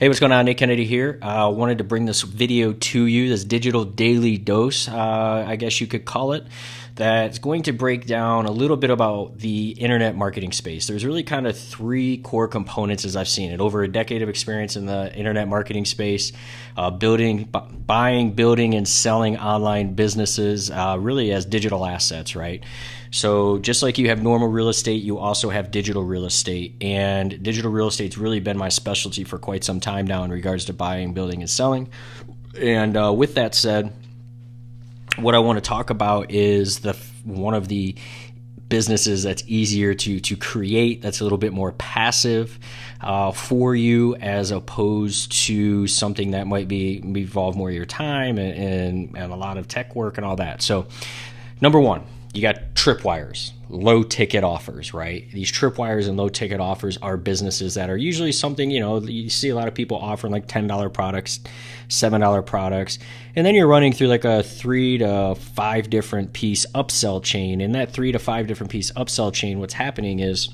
Hey, what's going on? Nick Kennedy here. Wanted to bring this video to you, this digital daily dose, I guess you could call it, that's going to break down a little bit about the internet marketing space. There's really kind of three core components as I've seen it. Over a decade of experience in the internet marketing space, buying, building, and selling online businesses really as digital assets, right? So just like you have normal real estate, you also have digital real estate. And digital real estate's really been my specialty for quite some time now in regards to buying, building, and selling. And with that said, what I want to talk about is one of the businesses that's easier to create, that's a little bit more passive for you, as opposed to something that might involve more of your time and a lot of tech work and all that. So number one, you got tripwires, low ticket offers, right? These tripwires and low ticket offers are businesses that are usually something, you see a lot of people offering like $10 products, $7 products, and then you're running through like a 3 to 5 different piece upsell chain. And that 3 to 5 different piece upsell chain, what's happening is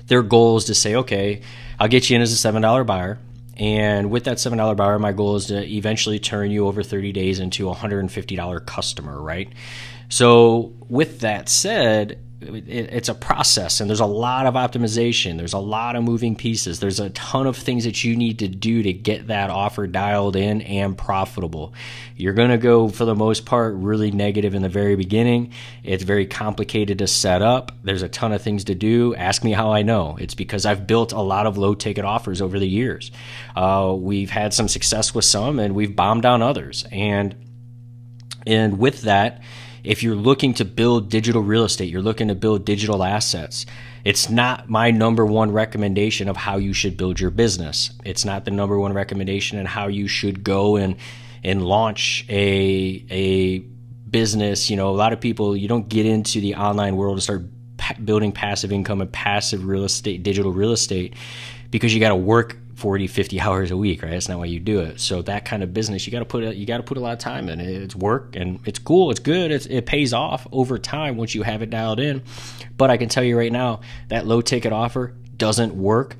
their goal is to say, okay, I'll get you in as a $7 buyer. And with that $7 buyer, my goal is to eventually turn you over 30 days into a $150 customer, right? So with that said, it's a process, and there's a lot of optimization. There's a lot of moving pieces. There's a ton of things that you need to do to get that offer dialed in and profitable. You're going to go, for the most part, really negative in the very beginning. It's very complicated to set up. There's a ton of things to do. Ask me how I know. It's because I've built a lot of low ticket offers over the years. We've had some success with some, and we've bombed on others. And with that, if you're looking to build digital real estate, you're looking to build digital assets, it's not my number one recommendation of how you should build your business. It's not the number one recommendation on how you should go and launch a business. A lot of people, you don't get into the online world to start building passive income and passive real estate, digital real estate, because you got to work 40, 50 hours a week, right? That's not why you do it. So that kind of business, you got to put a lot of time in it. It's work, and it's cool. It's good. It pays off over time once you have it dialed in. But I can tell you right now, that low ticket offer doesn't work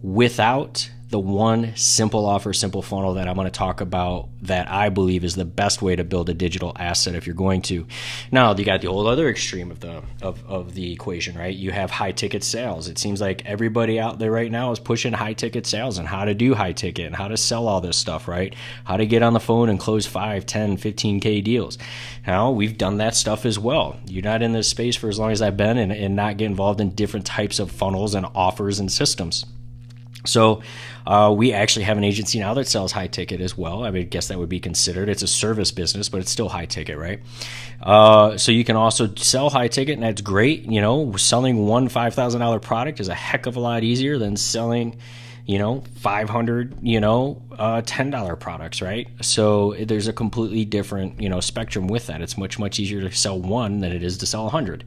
without the one simple offer, simple funnel that I'm going to talk about, that I believe is the best way to build a digital asset if you're going to. Now, you got the whole other extreme of the equation, right? You have high ticket sales. It seems like everybody out there right now is pushing high ticket sales and how to do high ticket and how to sell all this stuff, right? How to get on the phone and close 5, 10, 15K deals. Now, we've done that stuff as well. You're not in this space for as long as I've been and not get involved in different types of funnels and offers and systems. So we actually have an agency now that sells high ticket as well. I guess that would be considered. It's a service business, but it's still high ticket, right? So you can also sell high ticket, and that's great. Selling one $5,000 product is a heck of a lot easier than selling, 500, $10 products, right? So there's a completely different, spectrum with that. It's much, much easier to sell one than it is to sell 100.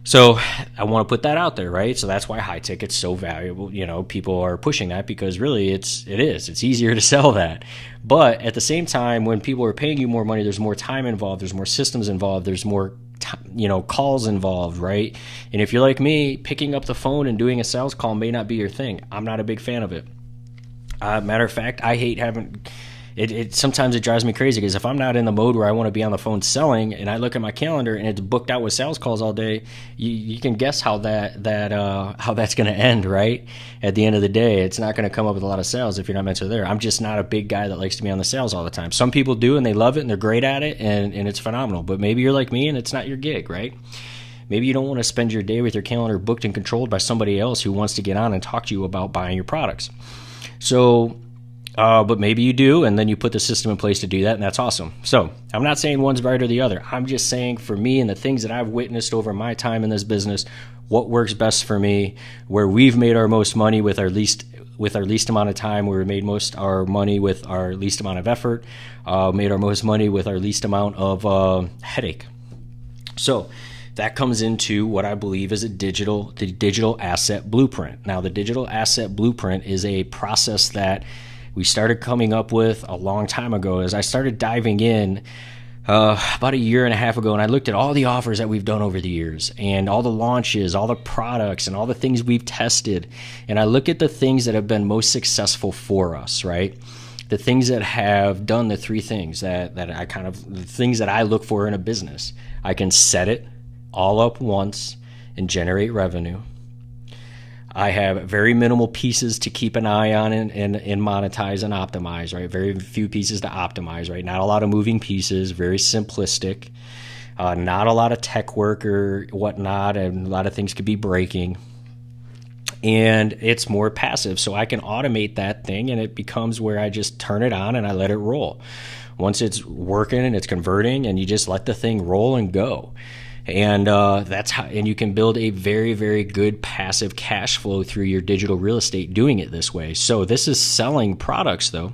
So I want to put that out there, right? So that's why high ticket's so valuable. People are pushing that because really it's easier to sell that. But at the same time, when people are paying you more money, there's more time involved, there's more systems involved, there's more calls involved, right? And if you're like me, picking up the phone and doing a sales call may not be your thing. I'm not a big fan of it. Matter of fact, I hate having sometimes it drives me crazy, because if I'm not in the mode where I want to be on the phone selling, and I look at my calendar and it's booked out with sales calls all day, you can guess how that's going to end, right? At the end of the day, it's not going to come up with a lot of sales if you're not mentally there. I'm just not a big guy that likes to be on the sales all the time. Some people do, and they love it, and they're great at it, and it's phenomenal. But maybe you're like me, and it's not your gig, right? Maybe you don't want to spend your day with your calendar booked and controlled by somebody else who wants to get on and talk to you about buying your products. So but maybe you do, and then you put the system in place to do that, and that's awesome. So I'm not saying one's right or the other. I'm just saying, for me and the things that I've witnessed over my time in this business, what works best for me, where we've made our most money with our least amount of time, where we made most our money with our least amount of effort, made our most money with our least amount of headache. So that comes into what I believe is the digital asset blueprint. Now, the digital asset blueprint is a process that we started coming up with a long time ago. As I started diving in about a year and a half ago, and I looked at all the offers that we've done over the years and all the launches, all the products, and all the things we've tested. And I look at the things that have been most successful for us, right? The things that have done the three things that the things that I look for in a business. I can set it all up once and generate revenue. I have very minimal pieces to keep an eye on and monetize and optimize, right? Very few pieces to optimize, right? Not a lot of moving pieces, very simplistic, not a lot of tech work or whatnot, and a lot of things could be breaking. And it's more passive, so I can automate that thing, and it becomes where I just turn it on and I let it roll. Once it's working and it's converting, and you just let the thing roll and go. And that's how, and you can build a very, very good passive cash flow through your digital real estate doing it this way. So this is selling products, though.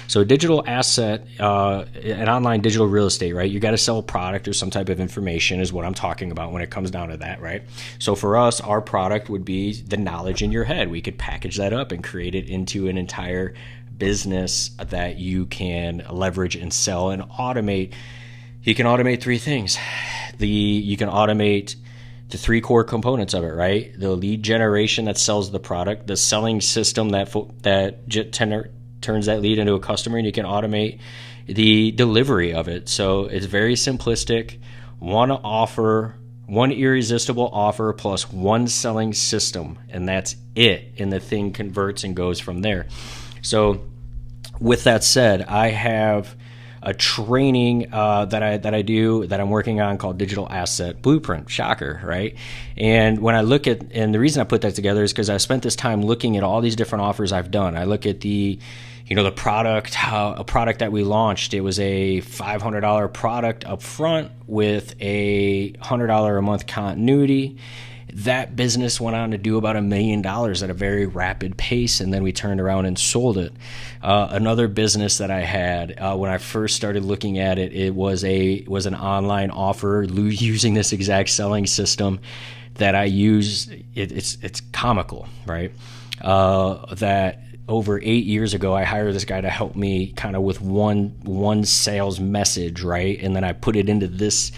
So a digital asset, an online digital real estate, right? You got to sell a product or some type of information is what I'm talking about when it comes down to that, right? So for us, our product would be the knowledge in your head. We could package that up and create it into an entire business that you can leverage and sell and automate. You can automate three things. You can automate the three core components of it, right? The lead generation that sells the product, the selling system that turns that lead into a customer, and you can automate the delivery of it. So it's very simplistic. One offer, one irresistible offer plus one selling system, and that's it. And the thing converts and goes from there. So with that said, I have a training that I'm working on called Digital Asset Blueprint. Shocker, right? And when I look at, and the reason I put that together is because I spent this time looking at all these different offers I've done. I look at the product, a product that we launched. It was a $500 product up front with a $100 a month continuity. That business went on to do about $1 million at a very rapid pace, and then we turned around and sold it. Another business that I had when I first started looking at it, it was an online offer using this exact selling system that I use. It's comical, right? That over 8 years ago, I hired this guy to help me kind of with one sales message, right? And then I put it into this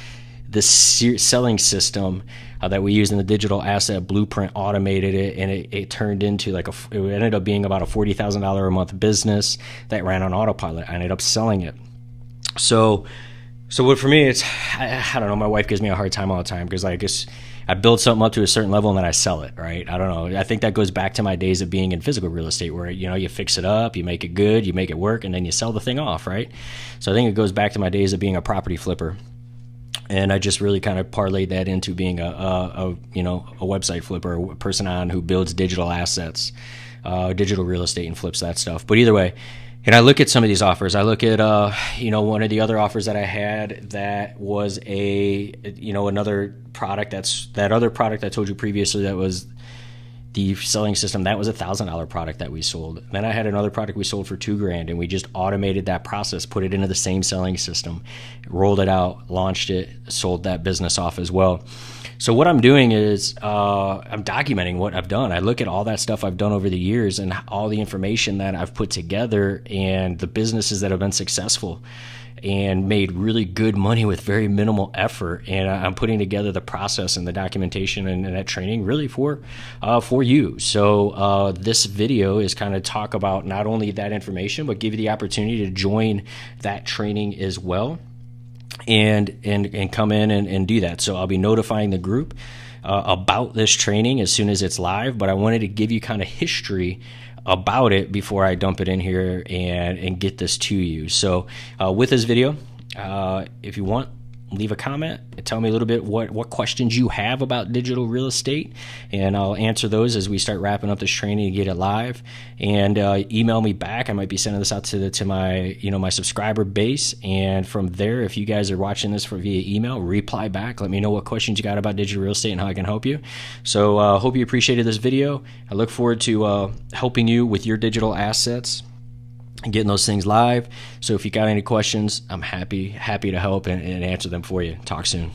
selling system that we use in the Digital Asset Blueprint, automated it, and it turned into it ended up being about a $40,000 a month business that ran on autopilot. I ended up selling it. So what for me, I don't know. My wife gives me a hard time all the time because I build something up to a certain level and then I sell it, right? I don't know. I think that goes back to my days of being in physical real estate where, you fix it up, you make it good, you make it work, and then you sell the thing off, right? So I think it goes back to my days of being a property flipper. And I just really kind of parlayed that into being a website flipper, a person who builds digital assets, digital real estate, and flips that stuff. But either way, and I look at some of these offers. I look at one of the other offers that I had that was another product. That other product I told you previously that was the selling system. That was a $1,000 product that we sold. Then I had another product we sold for $2,000, and we just automated that process, put it into the same selling system, rolled it out, launched it, sold that business off as well. So what I'm doing is I'm documenting what I've done. I look at all that stuff I've done over the years and all the information that I've put together and the businesses that have been successful and made really good money with very minimal effort. And I'm putting together the process and the documentation and that training really for you. So this video is kind of talk about not only that information, but give you the opportunity to join that training as well and come in and do that. So I'll be notifying the group about this training as soon as it's live, but I wanted to give you kind of history about it before I dump it in here and get this to you. So with this video, if you want, leave a comment and tell me a little bit what questions you have about digital real estate, and I'll answer those as we start wrapping up this training and get it live. And email me back. I might be sending this out to my my subscriber base, and from there, if you guys are watching this via email, reply back. Let me know what questions you got about digital real estate and how I can help you. So hope you appreciated this video. I look forward to helping you with your digital assets and getting those things live. So if you got any questions, I'm happy to help and answer them for you. Talk soon.